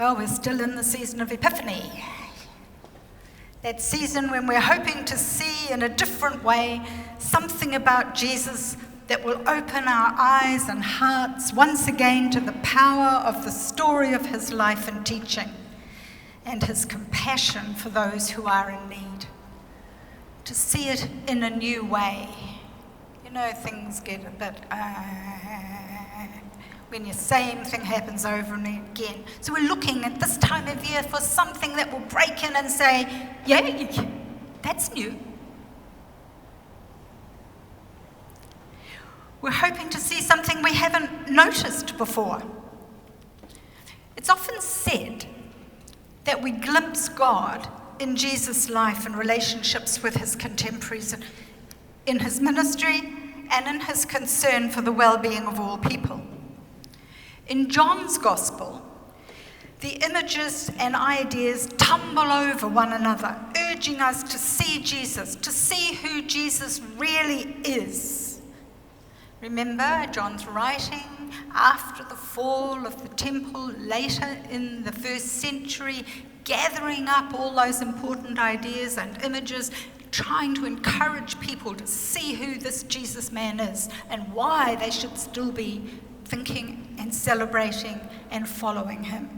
Well, we're still in the season of Epiphany. That season when we're hoping to see in a different way something about Jesus that will open our eyes and hearts once again to the power of the story of his life and teaching and his compassion for those who are in need. To see it in a new way. You know, things get a bit when the same thing happens over and again. So we're looking at this time of year for something that will break in and say, yay, that's new. We're hoping to see something we haven't noticed before. It's often said that we glimpse God in Jesus' life and relationships with his contemporaries, in his ministry and in his concern for the well-being of all people. In John's Gospel, the images and ideas tumble over one another, urging us to see Jesus, to see who Jesus really is. Remember, John's writing after the fall of the temple, later in the first century, gathering up all those important ideas and images, trying to encourage people to see who this Jesus man is and why they should still be thinking and celebrating and following him.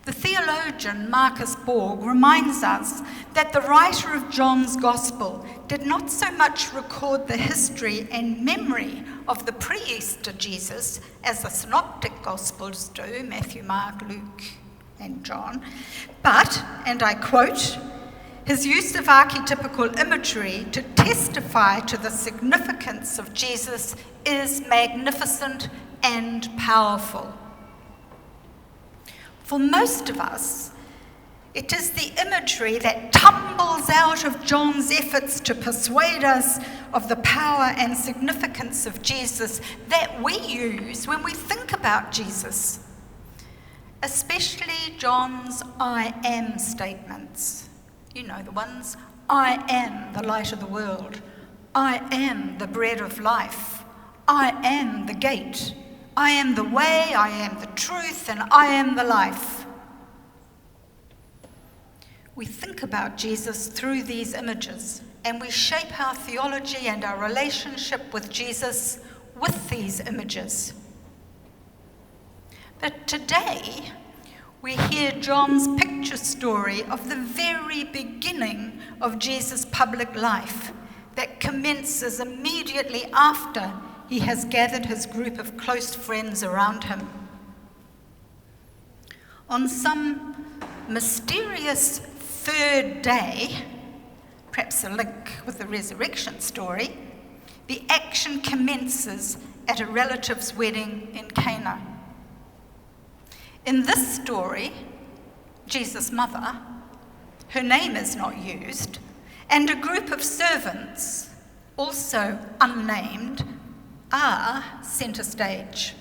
The theologian Marcus Borg reminds us that the writer of John's Gospel did not so much record the history and memory of the pre-Easter Jesus as the synoptic Gospels do, Matthew, Mark, Luke, and John, but, and I quote, his use of archetypical imagery to testify to the significance of Jesus is magnificent and powerful. For most of us, it is the imagery that tumbles out of John's efforts to persuade us of the power and significance of Jesus that we use when we think about Jesus, especially John's I am statements. You know, the ones, I am the light of the world. I am the bread of life. I am the gate. I am the way, I am the truth, and I am the life. We think about Jesus through these images, and we shape our theology and our relationship with Jesus with these images. But today, we hear John's picture story of the very beginning of Jesus' public life that commences immediately after he has gathered his group of close friends around him. On some mysterious third day, perhaps a link with the resurrection story, the action commences at a relative's wedding in Cana. In this story, Jesus' mother, her name is not used, and a group of servants, also unnamed, are centre stage.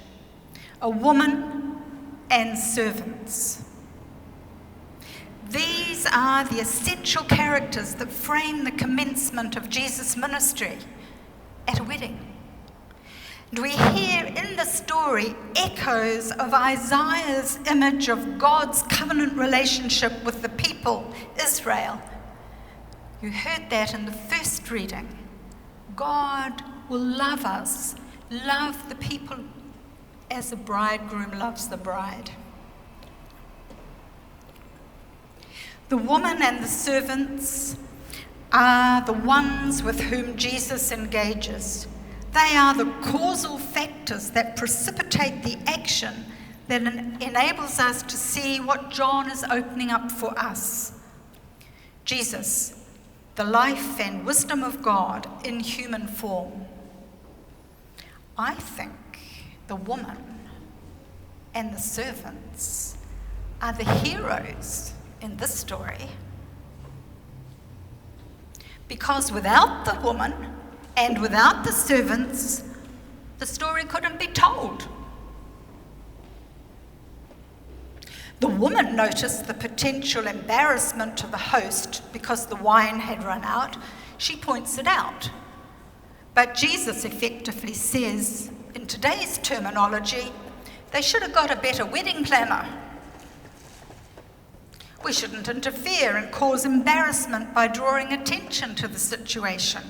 A woman and servants. These are the essential characters that frame the commencement of Jesus' ministry at a wedding. And we hear in the story echoes of Isaiah's image of God's covenant relationship with the people, Israel. You heard that in the first reading. God will love us, love the people as the bridegroom loves the bride. The woman and the servants are the ones with whom Jesus engages. They are the causal factors that precipitate the action that enables us to see what John is opening up for us. Jesus, the life and wisdom of God in human form. I think the woman and the servants are the heroes in this story. Because without the woman and without the servants, the story couldn't be told. The woman noticed the potential embarrassment to the host because the wine had run out. She points it out. But Jesus effectively says, in today's terminology, They should have got a better wedding planner. We shouldn't interfere and cause embarrassment by drawing attention to the situation.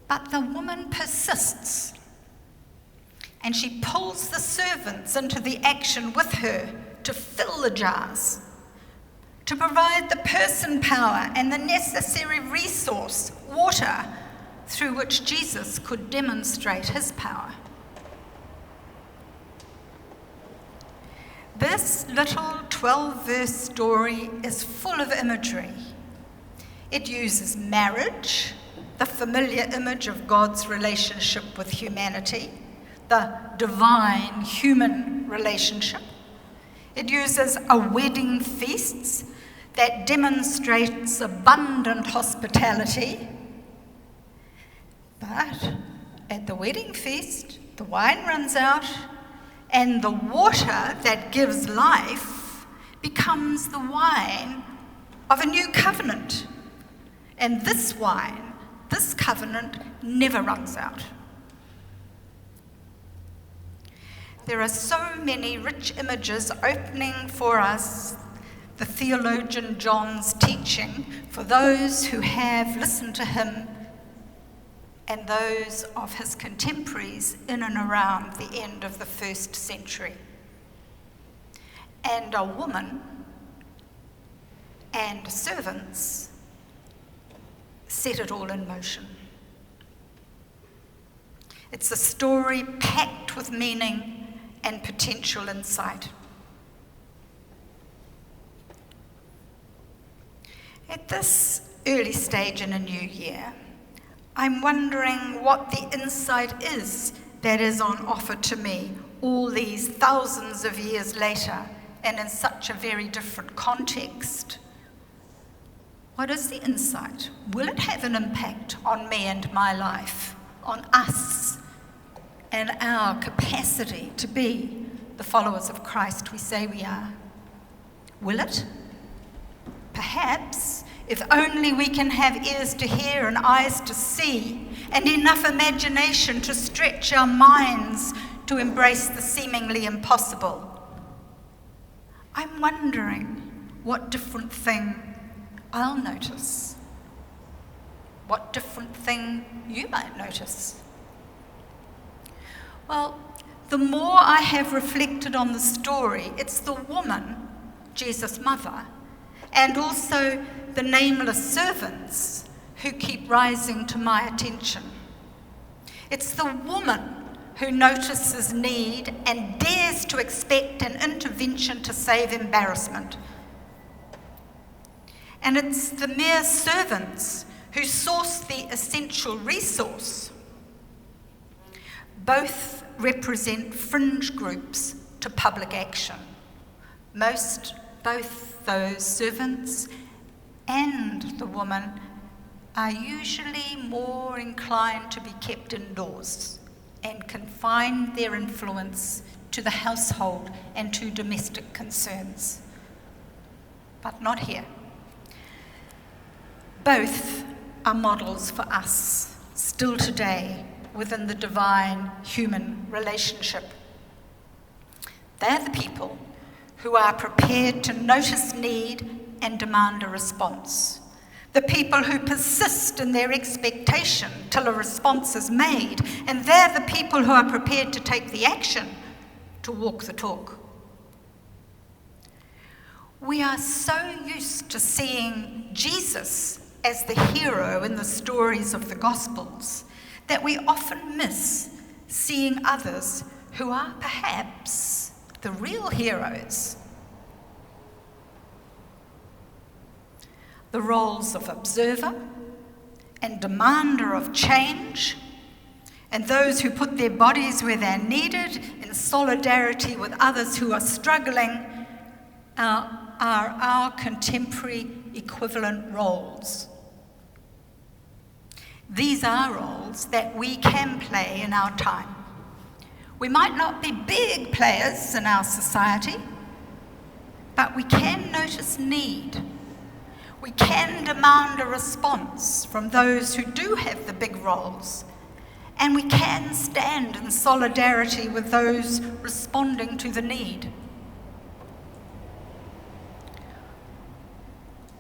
But the woman persists, and she pulls the servants into the action with her to fill the jars, to provide the person power and the necessary resource, water, through which Jesus could demonstrate his power. This little 12-verse story is full of imagery. It uses marriage, the familiar image of God's relationship with humanity, the divine human relationship. It uses a wedding feast that demonstrates abundant hospitality. But at the wedding feast, the wine runs out, and the water that gives life becomes the wine of a new covenant. And this wine, this covenant, never runs out. There are so many rich images opening for us the theologian John's teaching for those who have listened to him and those of his contemporaries in and around the end of the 1st century. And a woman and servants set it all in motion. It's a story packed with meaning and potential insight. At this early stage in a new year, I'm wondering what the insight is that is on offer to me all these thousands of years later and in such a very different context. What is the insight? Will it have an impact on me and my life, on us and our capacity to be the followers of Christ we say we are? Will it? Perhaps, if only we can have ears to hear and eyes to see, and enough imagination to stretch our minds to embrace the seemingly impossible. I'm wondering what different thing I'll notice, what different thing you might notice. Well, the more I have reflected on the story, it's the woman, Jesus' mother, and also the nameless servants who keep rising to my attention. It's the woman who notices need and dares to expect an intervention to save embarrassment. And it's the mere servants who source the essential resource. Both represent fringe groups to public action. Both those servants and the woman are usually more inclined to be kept indoors and confine their influence to the household and to domestic concerns. But not here. Both are models for us, still today, within the divine-human relationship. They're the people who are prepared to notice need and demand a response. The people who persist in their expectation till a response is made, and they're the people who are prepared to take the action to walk the talk. We are so used to seeing Jesus as the hero in the stories of the Gospels that we often miss seeing others who are perhaps the real heroes. The roles of observer and demander of change, and those who put their bodies where they're needed in solidarity with others who are struggling, are our contemporary equivalent roles. These are roles that we can play in our time. We might not be big players in our society, but we can notice need. We can demand a response from those who do have the big roles, And we can stand in solidarity with those responding to the need.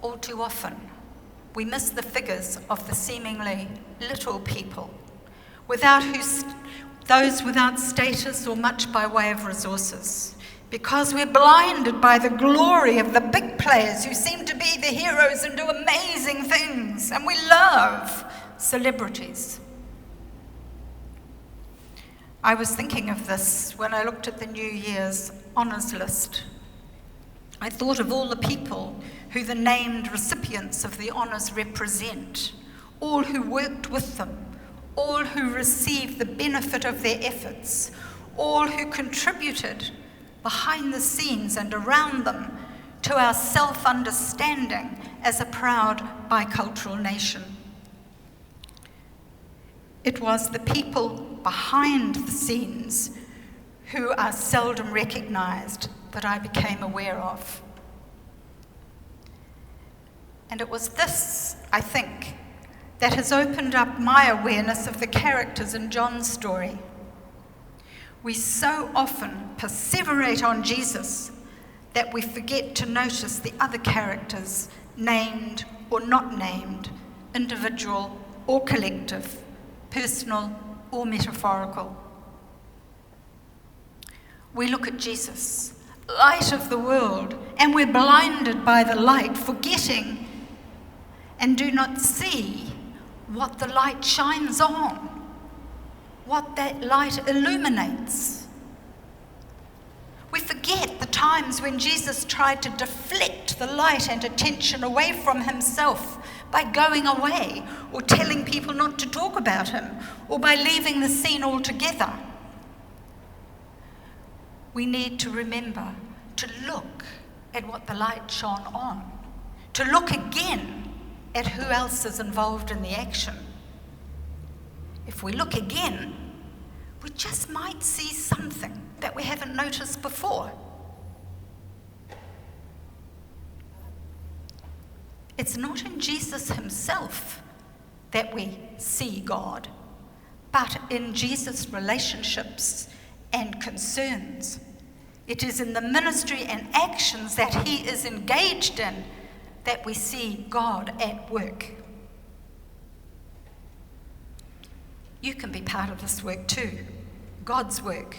All too often, we miss the figures of the seemingly little people, those without status or much by way of resources, because we're blinded by the glory of the big players who seem to be the heroes and do amazing things, and we love celebrities. I was thinking of this when I looked at the New Year's honours list. I thought of all the people who the named recipients of the honours represent, all who worked with them, all who received the benefit of their efforts, all who contributed behind the scenes and around them to our self-understanding as a proud bicultural nation. It was the people behind the scenes who are seldom recognised that I became aware of. And it was this, I think, that has opened up my awareness of the characters in John's story. We so often perseverate on Jesus that we forget to notice the other characters, named or not named, individual or collective, personal or metaphorical. We look at Jesus, light of the world, and we're blinded by the light, forgetting and do not see what the light shines on, what that light illuminates. We forget the times when Jesus tried to deflect the light and attention away from himself by going away or telling people not to talk about him or by leaving the scene altogether. We need to remember to look at what the light shone on, to look again at who else is involved in the action. If we look again, we just might see something that we haven't noticed before. It's not in Jesus himself that we see God, but in Jesus' relationships and concerns. It is in the ministry and actions that he is engaged in that we see God at work. You can be part of this work too, God's work,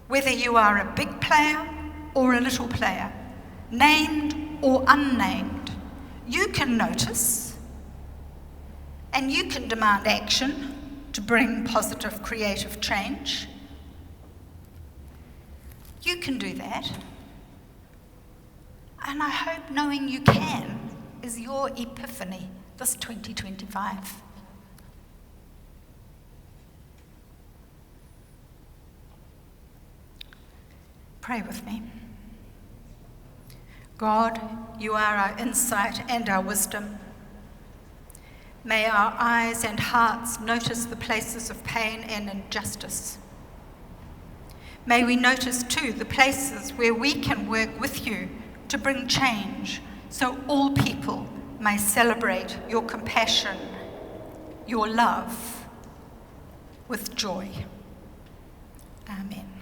whether you are a big player or a little player, named or unnamed. You can notice and you can demand action to bring positive creative change. You can do that. And I hope knowing you can is your epiphany this 2025. Pray with me. God, you are our insight and our wisdom. May our eyes and hearts notice the places of pain and injustice. May we notice too the places where we can work with you to bring change, so all people may celebrate your compassion, your love with joy. Amen.